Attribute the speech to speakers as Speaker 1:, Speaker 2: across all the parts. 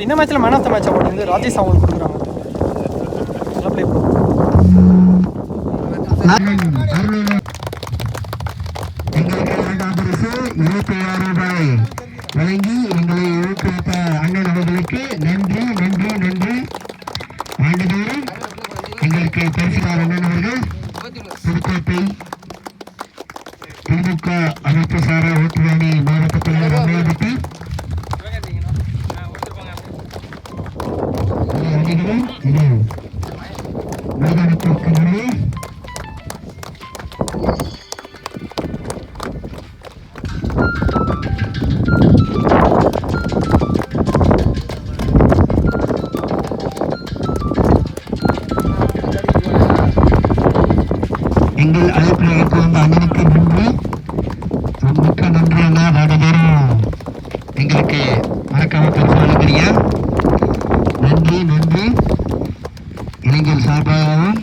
Speaker 1: இந்த மேட்ச்சில் man of the match award வந்து ராஜேஷ் அவங்களுக்கு கொடுக்குறாங்க. நல்லா ப்ளே பண்ணுவோம்.
Speaker 2: வழங்கி எங்களை ஊக்குவித்த அண்ணன் அவர்களுக்கு நன்றி நன்றி நன்றி. ஆண்டுதோறும் எங்களுக்கு பேசுகிறார் அண்ணன் அவர்கள். புதுக்கோட்டை திமுக அமைப்பு சாரா ஓட்டுநர் மாவட்ட தலைவர் அம்மையாபட்டி அணிகளும் இது மைதானத்திற்கு முன்னே எங்கள் அழைப்பில் இருக்க வந்த அண்ணனுக்கு நன்றி, மிக்க நன்றி அண்ணா. வாடகரும் எங்களுக்கு மறக்காம பரிசு நன்றி நன்றி. இளைஞர் சார்பாகவும்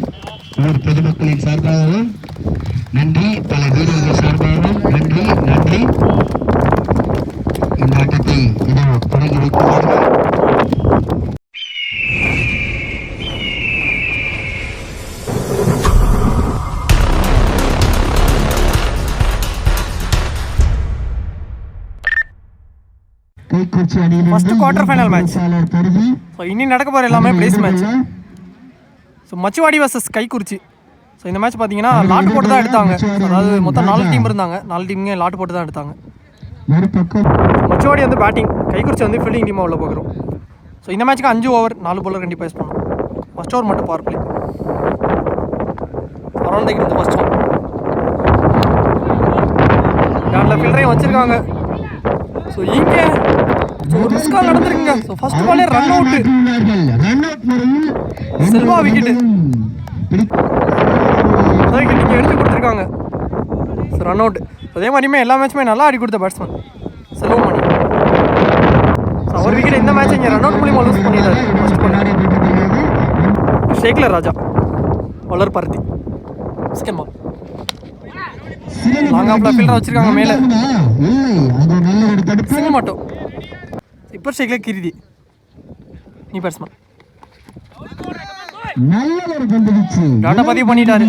Speaker 2: ஊர் பொதுமக்களின் சார்பாகவும் நன்றி, பல வீரர்கள் சார்பாகவும் நன்றி நன்றி. இந்த ஆட்டத்தை இதோ தொடங்கி வைக்கிறார்கள்.
Speaker 1: First quarter final match. So இனி நடக்க போகிற எல்லாமே place match. So Machuvadi versus Kaikurichi. So இந்த மேட்ச் பார்த்தீங்கன்னா லாட்டு போட்டு தான் எடுத்தாங்க. அதாவது மொத்தம் 4 டீம் இருந்தாங்க. 4 டீமுங்க லாட்டு போட்டு தான் எடுத்தாங்க. மச்சுவாடி வந்து பேட்டிங், கைக்குறிச்சி வந்து ஃபீல்டிங் டீமாக உள்ள போகிறோம். ஸோ இந்த மேட்ச்சுக்கு 5 ஓவர் 4 bowler கண்டிப்பாக யூஸ் பண்ணணும். ஃபர்ஸ்ட் ஓவர் மட்டும் பவர் பிளே. அரௌண்ட் தைக்கிறது ஃபர்ஸ்ட் ஓவர். காலில் ஃபீல்டரையும் வச்சுருக்காங்க. ஸோ இங்கே ஒரு ரிஸ்காக நடந்துருக்குங்க. ஸோ ஃபர்ஸ்ட் பாலே ரன் அவுட்டு, செல்வா விக்கெட்டு நீங்கள் எடுத்து கொடுத்துருக்காங்க. So run out. அதே மாதிரியுமே எல்லா மேட்சுமே நல்லா ஆடி கொடுத்த பேட்ஸ்மேன் செல்வமணி. ஸோ அவர் விக்கெட் இந்த மேட்ச் இங்கே ரன் அவுட் மூலியமாக லூஸ் பண்ணிட்டாரு. ஃபர்ஸ்ட் பால் ஷேக்லர் ராஜா வளர் பருத்தி. செகண்ட் பால் லாங் ஆஃப்ல ஃபீல்டர் வச்சிருக்காங்க மேலே சிங்கிள் மட்டும். இப்போ ஷேக்லர் கிருதி நீ பேட்ஸ்மேன் டாட்டா பதிவு பண்ணிட்டாரு.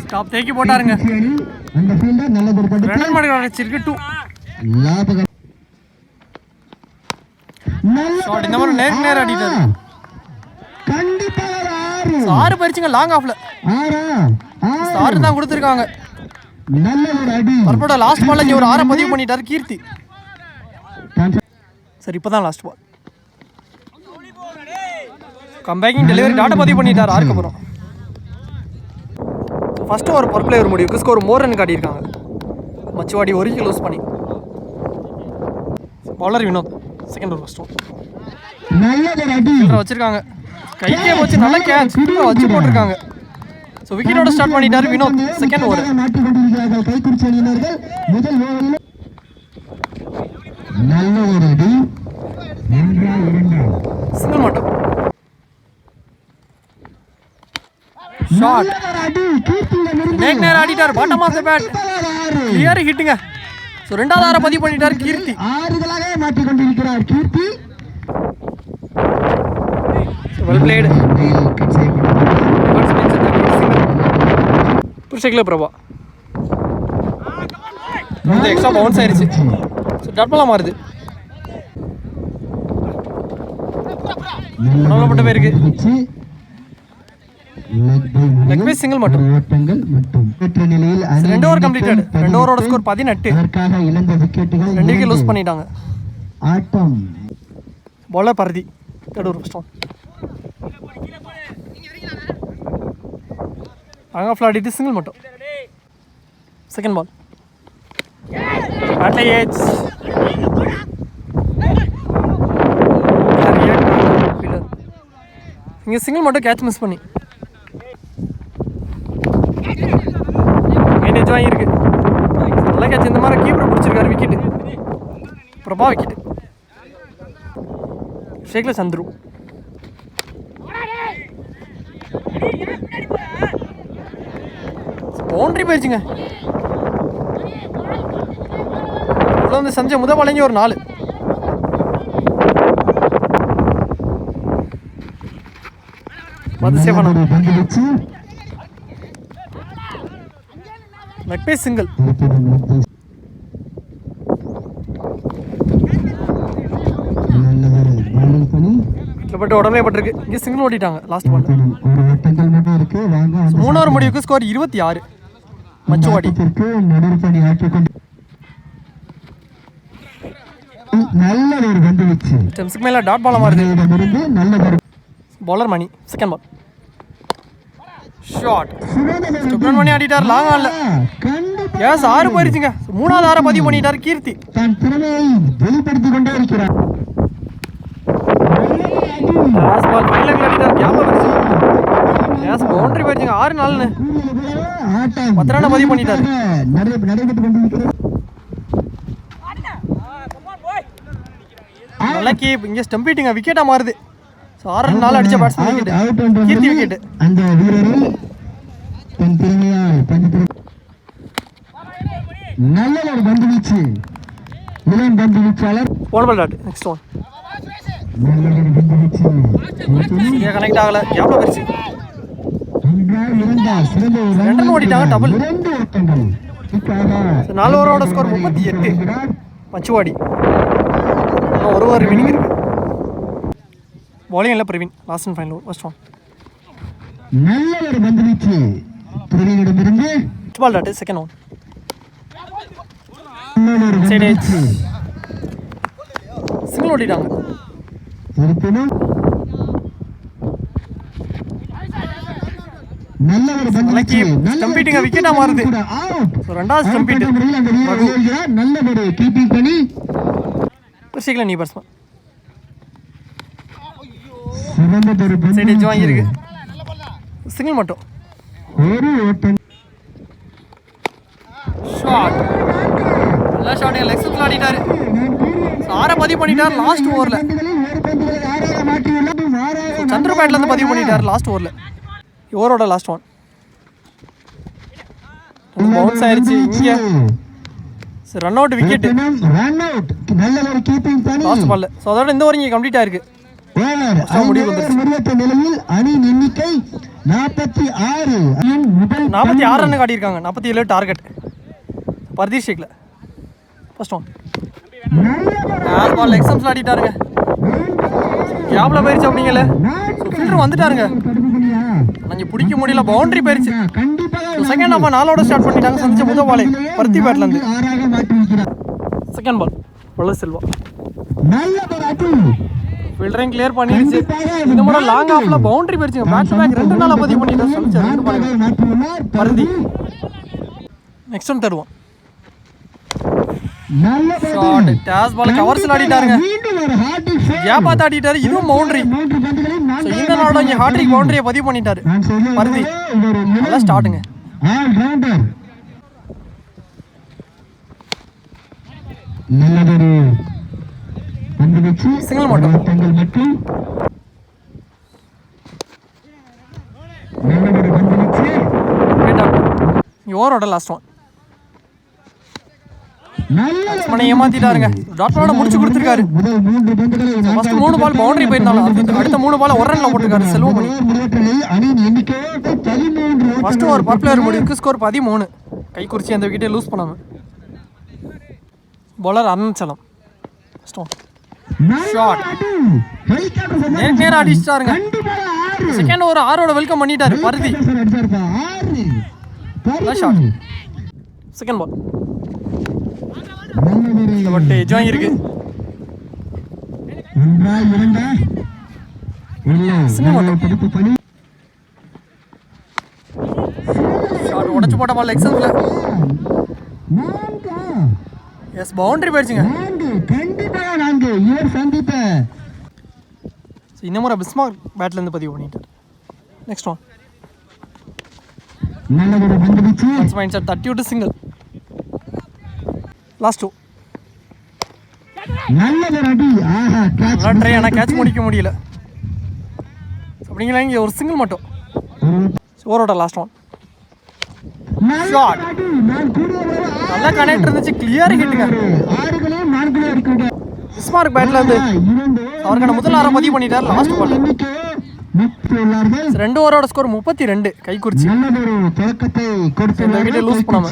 Speaker 1: ஸ்டாப் தேக்கி போட்டாருங்க. ரன் மாடு வச்சிருக்கு 2 ஷாட். இந்த மாதிரி நேர் அடிட்டாரு. 6 பறிச்சுங்க லாங் ஆஃப்ல. 6 தான் கொடுத்துருக்காங்க. பர்போட லாஸ்ட் பால்ல இங்கே ஒரு 6 பதிவு பண்ணிட்டாரு கீர்த்தி. சரி இப்போதான் லாஸ்ட் பால். கம்பேக்கிங் டெலிவரி டாட்டா பதிவு பண்ணிட்டார். 6க்கு அப்புறம் ஃபர்ஸ்ட் ஓவர் பவர் பிளே ஒரு முடிவுக்கு ஸ்கோர் மோர்னு காட்டியிருக்காங்க. மச்சுவாடி 1 wicket லூஸ் பண்ணி. Bowler Vinod second over first over வச்சிருக்காங்க. கைக்கே வச்சு நல்ல கேட்ச் வச்சு போட்டிருக்காங்க. ஸோ விக்கெட்டோட ஸ்டார்ட் பண்ணிட்டாரு வினோத் செகண்ட் ஓவர். சிங்கிள் மட்டும் ஷாட். நேர் ஆடிட்டார். Bottom of the bat clear ஹிட்டுங்க. ஸோ 2வது 6 பதிவு பண்ணிட்டார் கீர்த்தி. Well played. புருஷேக்ல பிரபா வந்து எக்ஸ்ட்ரா பவுன்ஸ் ஆயிடுச்சு. ஸோ டட்பலாக மாறுது. பட்ட பேருக்கு லெக் பை சிங்கிள் மட்டும். 2 ஓவர் கம்ப்ளீட்டட். 2 ஓவரோட ஸ்கோர் 18. 2 விக்கெட் லூஸ் பண்ணிட்டாங்க. Bowler Bharathi third over first. அங்கே ஃப்ளாடிட்டு சிங்கிள் மட்டும். செகண்ட் பால் பேட்ல ஏஜ் இங்கே சிங்கிள் மட்டும் கேட்ச் மிஸ் பண்ணி மெயின்டேஜ் வாங்கியிருக்கு. நல்ல கேட்ச். இந்த மாதிரி கீப்பர் பிடிச்சிருக்காரு. Wicket Prabha wicket. ஷேக்ல சந்துரு பவுண்டரி போயிடுச்சுங்க. உள்ள வந்து செஞ்ச முதல் பால் ஒரு 4. சேஃபான லெக் பீஸ் சிங்கிள். பட்டு உடனே பட்டிருக்கு. இங்கே சிங்கிள் ஓட்டிட்டாங்க லாஸ்ட் பால். 3 முடிவுக்கு ஸ்கோர் 26. மச்சுவாடி டெம்ஸுக்கு மேலே டாட் பாலாக மாறுது. Bowler Mani second ball shot. Subramani ஆடிட்டார் லாங் ஆன்ல. எஸ் 6 போயிருச்சுங்க. 3வது 6 பதிவு பண்ணிட்டார் கீர்த்தி. லாஸ்ட் பால் ஃபைனல் ஆடிட்டார். கேப்ல வந்துச்சு. எஸ் பவுண்டரி போயிருச்சுங்க. 6-4ன்னு 10 ரன் பதிவு பண்ணிட்டாரு. நல்லா கீப். இங்கே ஸ்டம்பிட்டுங்க விக்கெட்டாக மாறுது. 6-4 அடிச்ச பேட்ஸ்மேன் விக்கெட். கீர்த்தி விக்கெட்.
Speaker 2: அந்த வீரரை தன் திறமையால் நல்ல ஒரு பந்து வீச்சு. இளம் பந்து வீச்சாளர்
Speaker 1: போன பால் டாட். நெக்ஸ்ட் ஒன்
Speaker 2: நல்ல ஒரு பந்து வீச்சு.
Speaker 1: கனெக்ட் ஆகல. கேப்ல போயிருச்சு. 2 ரன் ஓடிட்டாங்க. Double 4 ஓவரோட score 38. மச்சுவாடி ஒரு ஓவர் வினிங் இருக்கு. bowling இல்லை Praveen. Last and final first one.
Speaker 2: நல்ல ஒரு பந்து வீச்சு பிரவீனிடமிருந்து.
Speaker 1: Ball dot second one. Side edge single ஓடிட்டாங்க.
Speaker 2: நல்ல ஒரு பந்து வீச்சு.
Speaker 1: ஸ்டம்பிட்டிங்க விக்கெட்டா மாறுது. ரெண்டாவது ஸ்டம்பிட்.
Speaker 2: நல்ல ஒரு கீப்பிங் பண்ணி
Speaker 1: சீக்கிரம் நீ பேட்ஸ்மேன்.
Speaker 2: சைடு
Speaker 1: எட்ஜ் வாங்கியிருக்கு. சிங்கிள் மட்டும்.
Speaker 2: ஒரு ஓட்டம்
Speaker 1: ஷாட். நல்ல ஷாட். லெக் ஸ்லிப்ல ஆடிட்டாரு. 6 பதிவு பண்ணிட்டார் லாஸ்ட் ஓவர்ல. சந்திர பேட்ல இருந்து பதிவு பண்ணிட்டார் லாஸ்ட் ஓவர்ல. ஓவரோட லாஸ்ட் ஒன். பவுன்ஸ் ஆயிருச்சு. இங்க ரன் அவுட் விக்கெட்.
Speaker 2: நல்ல ஒரு கீப்பிங் பண்ணி
Speaker 1: லாஸ்ட் பால்ல. சோ அதோட இந்த ஓவர் இங்க கம்ப்ளீட் ஆயிருக்கு. முடிவு வந்துருச்சு.
Speaker 2: நிலையில் அணி எண்ணிக்கை 46.
Speaker 1: 46 ரன் காட்டியிருக்காங்க. 47 டார்கெட். பர்தீஷ் ஷேக்ல ஃபர்ஸ்ட் ஒன். லாஸ்ட் பால் எக்ஸாம்ஸ்ல ஆடிட்டாருங்க. கேப்ல போயிருச்சு அப்படிங்கல. ஃபீல்டர் வந்துட்டாருங்க. கொஞ்சம் பிடிக்க முடியல. பவுண்டரி போயிருச்சு. செகண்ட் ஹாஃப் 4 ஓட ஸ்டார்ட் பண்ணிட்டாங்க. சந்திச்ச முதல் பாலே பருத்தி பேட்ல இருந்து. செகண்ட் பால் வளர் செல்வா ஃபீல்டரையும் கிளியர் பண்ணிடுச்சு. இந்த முறை லாங் ஆஃப்ல பவுண்டரி போயிருச்சுங்க. பேக் டு பேக் 2 நாளா பதிவு பண்ணிட்டாரு. சந்திச்ச 2 பால் பருத்தி. நெக்ஸ்ட் ஒன் தருவோம். ஷாட். டாஸ் பால் கவர்ஸ்ல ஆடிட்டாருங்க. கேப் பார்த்து ஆடிட்டாரு. இதுவும் பவுண்டரி. ஸோ இந்த நாளோட இங்கே ஹாட்ரிக் பவுண்டரியை பதிவு பண்ணிட்டாரு பருத்தி. நல்லா ஸ்டார்ட்டுங்க. சிங்கிள் மட்டும். ஓவரோட லாஸ்ட் ஒன். மனை ஏமாத்திட்டாருங்க. டாட் பாலோட முடிச்சு கொடுத்துருக்காரு. ஃபர்ஸ்ட் 3 பால் பவுண்டரி போயிருந்தாலும் அடுத்த 3 பால் ஒரு ரன்ல போட்டுருக்காரு Selvamani. First over per player முடிவுக்கு ஸ்கோர் 13. கை குறிச்சி அந்த விக்கெட்டை லூஸ் பண்ணாம. Bowler Arunachalam first one. Shot. நேரா அடிச்சிட்டாருங்க. செகண்ட் ஓவர் 6 ஓட வெல்கம் பண்ணிட்டாரு Paruthi. Shot. Second ball bat edge வாங்கியிருக்கு. ஷாட் உடச்சு போட்ட பால் எக்ஸல்ல. எஸ் பவுண்டரி போயிடுச்சுங்க. இந்த முறை பிஸ்மார்க் பேட்ல இருந்து பதிவு பண்ணிட்டார். Next one. மைண்ட் செட் தட்டி விட்டு சிங்கிள். லாஸ்ட் 2. நல்லா ட்ரை ஆனால் கேட்ச் முடிக்க முடியல. அப்படிங்களா இங்கே ஒரு சிங்கிள் மட்டும். ஓவரோட லாஸ்ட் ஒன். ஷாட். நல்லா கனெக்ட் இருந்துச்சு, கிளியர் ஹிட்டுங்க. ஸ்மார்க் பேட்ல இருந்து அவருக்கான முதல் ஆரம் பதிவு பண்ணிட்டார். லாஸ்ட் பால் 2 ஓவரோட ஸ்கோர் 32 கைக்குறிச்சி. லூஸ் பண்ணாம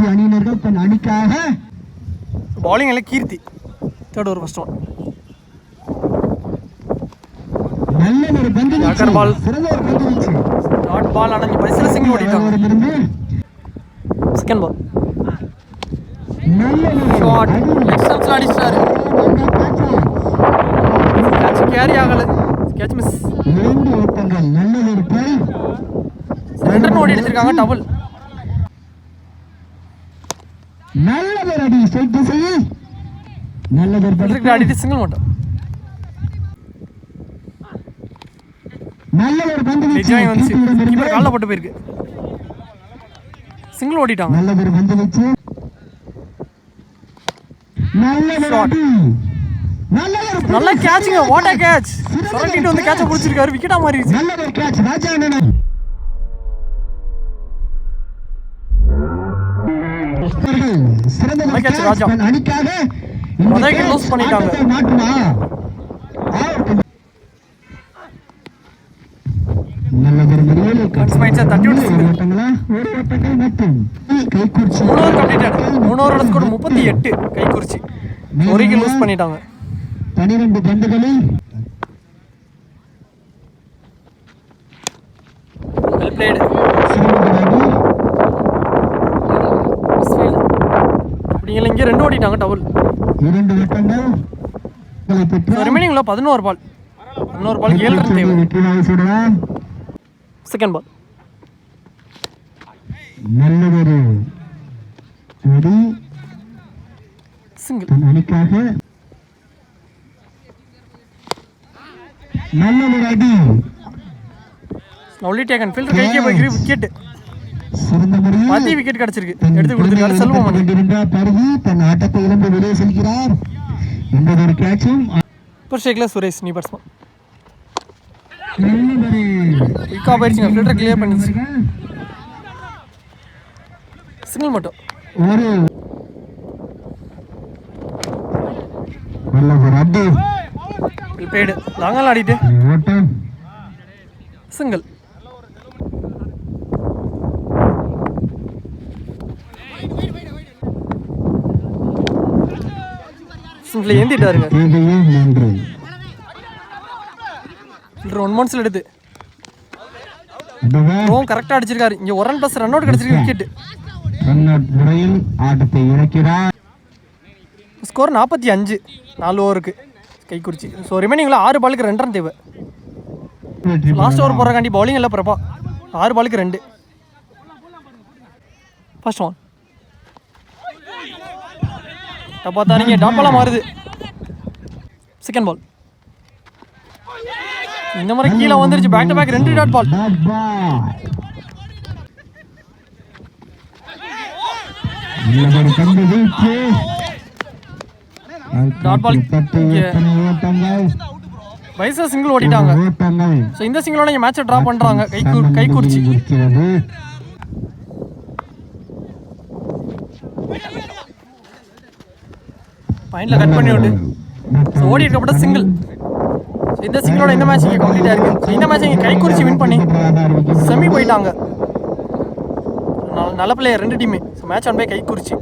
Speaker 1: பவுலிங் எல்லாம் Keerthi third over first one. Ball dot ball அடைஞ்சு பரிசில் சிங்கிள் ஓடிட்டாங்க. செகண்ட் பால் ஷாட் எக்ஸல்ஸ் அடிச்சாரு. கேட்ச் கேரி ஆகல, கேட்ச் மிஸ். 2 ரன் ஓடி அடிச்சிருக்காங்க, டபுள்.
Speaker 2: நல்லவர் அடி ஸ்ட்ரைட் திசையை நல்லவர்
Speaker 1: அடிட்டு சிங்கிள் மட்டும்.
Speaker 2: நல்லவர் பந்து
Speaker 1: விஜய் வந்து கீப்பர் கால்ல போட்டு போயிருக்கு, சிங்கிள் ஓடிட்டாங்க.
Speaker 2: நல்லவர் பந்து வீச்சு நல்லவர் அடி
Speaker 1: நல்ல கேட்ச்ங்க, வாட் அ கேட்ச். சொரண்டிட்டு வந்து கேட்ச புடிச்சிருக்காரு, விக்கெட்டா மாறிடுச்சு.
Speaker 2: நல்லவர் கேட்ச் ராஜா அண்ணன். சிறந்த
Speaker 1: கேட்ச் ராஜா
Speaker 2: அணிக்காக
Speaker 1: முதல்ல லூஸ் பண்ணிட்டாங்க.
Speaker 2: நல்லவர் மரியலே
Speaker 1: கன்ஸ்மைட்ஸ் தட்டி விட்டு சிங்கிள்.
Speaker 2: ஓட்டங்களா ஒரு ஓட்டங்கள் மட்டும் கைக்குறிச்சி.
Speaker 1: 3 ஓவர் கம்ப்ளீட்டட். 3 ஓவரோட ஸ்கோர் 38 கைக்குறிச்சி. ஒரு விக்கெட் லூஸ் பண்ணிட்டாங்க.
Speaker 2: 12 பந்துகளில்
Speaker 1: வெல் பிளேட். அப்படிங்களா, இங்கே 2 ஓடிட்டாங்க, டபுள்.
Speaker 2: 2 ஓட்டங்கள்
Speaker 1: ரிமைனிங்ல 11 பால். 11 பால் 7 ரன் தேவை. செகண்ட் பால்
Speaker 2: நல்லதொரு அடி
Speaker 1: சிங்கிள்
Speaker 2: அணிக்காக. நல்லதொரு அடி
Speaker 1: லவ்லி டேக்கன் ஃபீல்டர் கைக்கே போய் விக்கெட்.
Speaker 2: சிறந்த முறையில்
Speaker 1: பாதி விக்கெட் கிடைச்சிருக்கு, எடுத்து கொடுத்துருக்காரு செல்வம்.
Speaker 2: பருகி தன் ஆட்டத்தை இழந்து வெளியே செல்கிறார். இந்த ஒரு கேட்சும்
Speaker 1: இப்போ ஷேக்ல சுரேஷ் நீ பேட்ஸ்மேன் விக்கா போயிடுச்சுங்க, ஃபீல்டர் கிளியர் பண்ணிச்சு. சிங்கிள் மட்டும்.
Speaker 2: ஒரு நல்ல ஒரு அடி
Speaker 1: பிளேடு லாங்கால் ஆடிட்டு
Speaker 2: ஓட்டம்
Speaker 1: சிங்கிள். சிங்கிள் ஏந்திட்டாருங்க.
Speaker 2: இதையும் நன்று
Speaker 1: ஃபீல்டர் 1 மந்த்ஸ்ல எடுத்து
Speaker 2: அதுவா
Speaker 1: ரோம் கரெக்டாக அடிச்சிருக்காரு. இங்கே 1 ரன் ப்ளஸ் ரன் அவுட் கிடைச்சிருக்கு, விக்கெட்.
Speaker 2: ரன்அவுட் முறையில் ஆட்டத்தை இறக்கிறார்.
Speaker 1: ஸ்கோர் 45 4 ஓவருக்கு கைக்குறிச்சி. ஸோ ரிமைனிங்கில் 6 பாலுக்கு 2 ரன் தேவை. லாஸ்ட் ஓவர் போகிறக்காண்டி பவுலிங் எல்லாம் பிறப்பா. 6 பாலுக்கு 2. ஃபர்ஸ்ட் ஒன் பார்த்தாருங்க, டாப்பாலாம் மாறுது. செகண்ட் பால் இந்த மாதிரி கீழே வந்துருச்சு. Back to back 2 dot ball. Dot ball வயசா சிங்கிள் ஓடிட்டாங்க. ஸோ இந்த சிங்கிளோட இங்கே மேட்சை ட்ரா பண்ணுறாங்க கைக்குறிச்சி. பாயிண்ட்ல கட் பண்ணி விட்டு ஸோ ஓடி இருக்கப்பட்ட சிங்கிள். ஸோ இந்த சிங்கிளோட இந்த மேட்ச் இங்கே கம்ப்ளீட்டாக இருக்குது. ஸோ இந்த மேட்ச் இங்கே கைக்குறிச்சி வின் பண்ணி செமி போயிட்டாங்க. நல்ல பிளேயர் 2 டீமே. So match won by Kaikurichi.